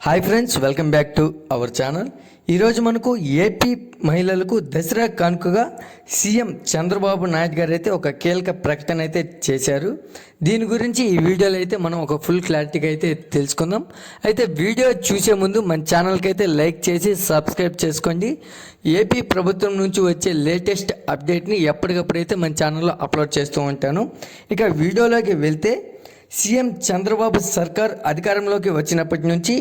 Hi friends, welcome back to our channel. ఈరోజు మనకు AP మహిళలకు దసరా కానుకగా సీఎం చంద్రబాబు నాయుడు గారు అయితే ఒక కీలక ప్రకటన అయితే చేశారు. దీని గురించి ఈ వీడియోలో అయితే మనం ఒక ఫుల్ క్లారిటీగా అయితే తెలుసుకుందాం. అయితే వీడియో చూసే ముందు మన ఛానల్కి అయితే లైక్ చేసి సబ్స్క్రైబ్ చేసుకోండి. ఏపీ ప్రభుత్వం నుంచి వచ్చే లేటెస్ట్ అప్డేట్ని ఎప్పటికప్పుడైతే మన ఛానల్లో అప్లోడ్ చేస్తూ ఉంటాను. ఇక వీడియోలోకి వెళ్తే, సీఎం చంద్రబాబు సర్కార్ అధికారంలోకి వచ్చినప్పటి నుంచి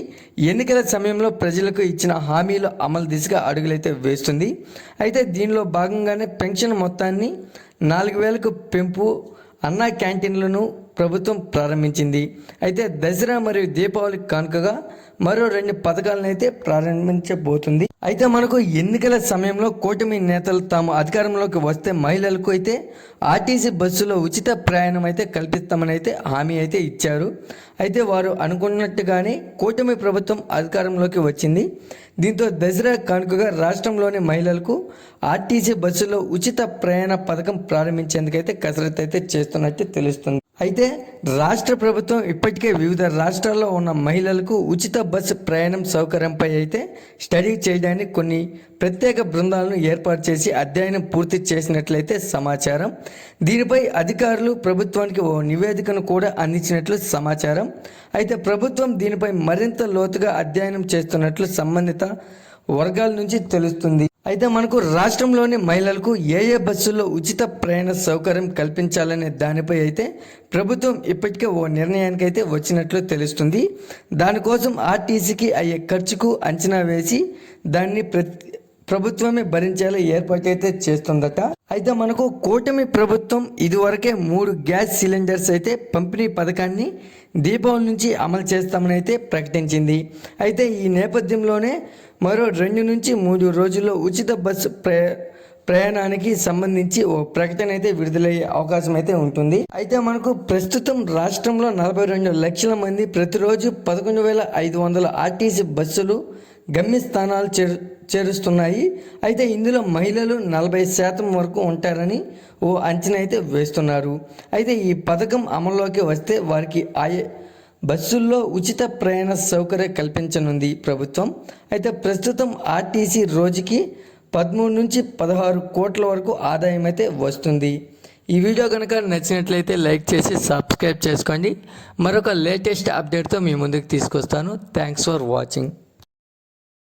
ఎన్నికల సమయంలో ప్రజలకు ఇచ్చిన హామీలు అమలు దిశగా అడుగులైతే వేస్తుంది. అయితే దీనిలో భాగంగానే పెన్షన్ మొత్తాన్ని 4,000కు పెంపు, అన్నా క్యాంటీన్లను ప్రభుత్వం ప్రారంభించింది. అయితే దసరా మరియు దీపావళి కానుకగా మరో 2 పథకాలను అయితే ప్రారంభించబోతుంది. అయితే మనకు ఎన్నికల సమయంలో కూటమి నేతలు తాము అధికారంలోకి వస్తే మహిళలకు అయితే ఆర్టీసీ బస్సులో ఉచిత ప్రయాణం అయితే కల్పిస్తామని అయితే హామీ అయితే ఇచ్చారు. అయితే వారు అనుకున్నట్టుగానే కూటమి ప్రభుత్వం అధికారంలోకి వచ్చింది. దీంతో దసరా కానుకగా రాష్ట్రంలోని మహిళలకు ఆర్టీసీ బస్సులో ఉచిత ప్రయాణ పథకం ప్రారంభించేందుకైతే కసరత్తు అయితే చేస్తున్నట్టు తెలుస్తుంది. అయితే రాష్ట్ర ప్రభుత్వం ఇప్పటికే వివిధ రాష్ట్రాల్లో ఉన్న మహిళలకు ఉచిత బస్సు ప్రయాణం సౌకర్యంపై అయితే స్టడీ చేయడానికి కొన్ని ప్రత్యేక బృందాలను ఏర్పాటు చేసి అధ్యయనం పూర్తి చేసినట్లయితే సమాచారం. దీనిపై అధికారులు ప్రభుత్వానికి ఓ నివేదికను కూడా అందించినట్లు సమాచారం. అయితే ప్రభుత్వం దీనిపై మరింత లోతుగా అధ్యయనం చేస్తున్నట్లు సంబంధిత వర్గాల నుంచి తెలుస్తుంది. అయితే మనకు రాష్ట్రంలోని మహిళలకు ఏ బస్సుల్లో ఉచిత ప్రయాణ సౌకర్యం కల్పించాలనే దానిపై అయితే ప్రభుత్వం ఇప్పటికే ఓ నిర్ణయానికి అయితే వచ్చినట్లు తెలుస్తుంది. దానికోసం ఆర్టీసీకి అయ్యే ఖర్చుకు అంచనా వేసి దాన్ని ప్రభుత్వమే భరించేలా ఏర్పాటు అయితే చేస్తుందట. అయితే మనకు కూటమి ప్రభుత్వం ఇదివరకే 3 గ్యాస్ సిలిండర్స్ అయితే పంపిణీ పథకాన్ని దీపావళి నుంచి అమలు చేస్తామని అయితే ప్రకటించింది. అయితే ఈ నేపథ్యంలోనే మరో 2 నుంచి 3 రోజుల్లో ఉచిత బస్సు ప్రయాణానికి సంబంధించి ఓ ప్రకటన అయితే విడుదలయ్యే అవకాశం అయితే ఉంటుంది. అయితే మనకు ప్రస్తుతం రాష్ట్రంలో 42 లక్షల మంది ప్రతిరోజు 11,500 ఆర్టీసీ బస్సులు గమ్యస్థానాలు చేరుస్తున్నాయి. అయితే ఇందులో మహిళలు 40% వరకు ఉంటారని ఓ అంచనా అయితే వేస్తున్నారు. అయితే ఈ పథకం అమల్లోకి వస్తే వారికి బస్సుల్లో ఉచిత ప్రయాణ సౌకర్యం కల్పించనుంది ప్రభుత్వం. అయితే ప్రస్తుతం ఆర్టీసీ రోజుకి 13 నుంచి 16 కోట్ల వరకు ఆదాయం అయితే వస్తుంది. ఈ వీడియో కనుక నచ్చినట్లయితే లైక్ చేసి సబ్స్క్రైబ్ చేసుకోండి. మరొక లేటెస్ట్ అప్డేట్తో మీ ముందుకు తీసుకొస్తాను. Thanks for watching.